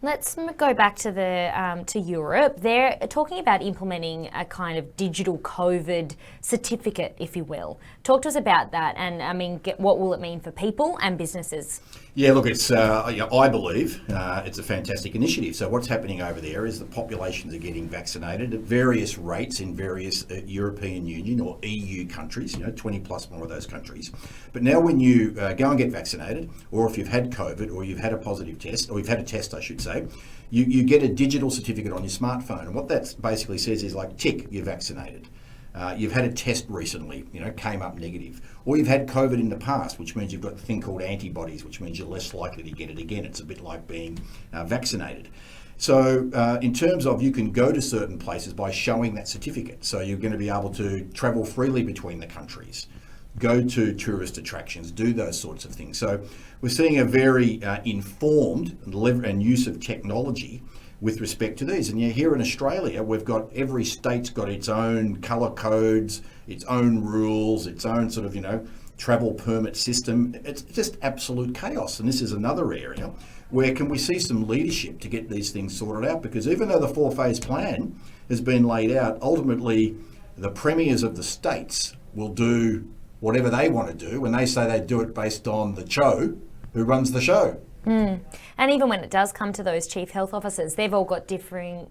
Let's go back to to Europe. They're talking about implementing a kind of digital COVID certificate, if you will. Talk to us about that, and I mean, what will it mean for people and businesses? Yeah, look, it's I believe it's a fantastic initiative. So what's happening over there is the populations are getting vaccinated at various rates in various European Union or EU countries, 20 plus more of those countries. But now when you go and get vaccinated, or if you've had COVID, or you've had a positive test, or you've had a test, I should say, you get a digital certificate on your smartphone. And what that basically says is like, tick, you're vaccinated. You've had a test recently, came up negative. Or you've had COVID in the past, which means you've got a thing called antibodies, which means you're less likely to get it again. It's a bit like being vaccinated. So in terms of, you can go to certain places by showing that certificate. So you're going to be able to travel freely between the countries, go to tourist attractions, do those sorts of things. So we're seeing a very informed and use of technology with respect to these. And here in Australia, we've got, every state's got its own colour codes, its own rules, its own sort of, travel permit system. It's just absolute chaos. And this is another area where can we see some leadership to get these things sorted out? Because even though the 4-phase plan has been laid out, ultimately the premiers of the states will do whatever they want to do when they say they do it based on the show, who runs the show. And even when it does come to those chief health officers, they've all got different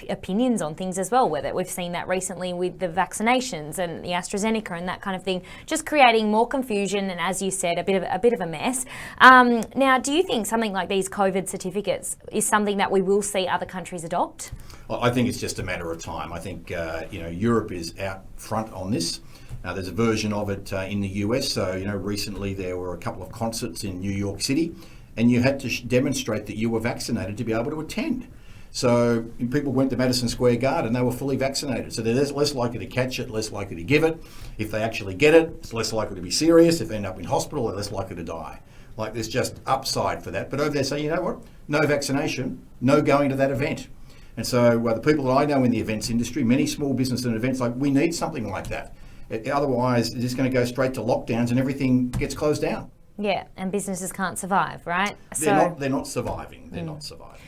opinions on things as well. Whether we've seen that recently with the vaccinations and the AstraZeneca and that kind of thing, just creating more confusion and, as you said, a bit of a mess. Now, do you think something like these COVID certificates is something that we will see other countries adopt? Well, I think it's just a matter of time. I think Europe is out front on this. There's a version of it in the US. So recently there were a couple of concerts in New York City, and you had to demonstrate that you were vaccinated to be able to attend. So people went to Madison Square Garden, they were fully vaccinated. So they're less likely to catch it, less likely to give it. If they actually get it, it's less likely to be serious. If they end up in hospital, they're less likely to die. Like, there's just upside for that. But over there say, you know what? No vaccination, no going to that event. And so the people that I know in the events industry, many small business and events, like, we need something like that. Otherwise, it's just going to go straight to lockdowns and everything gets closed down. Yeah, and businesses can't survive, right? They're not surviving. They're not surviving.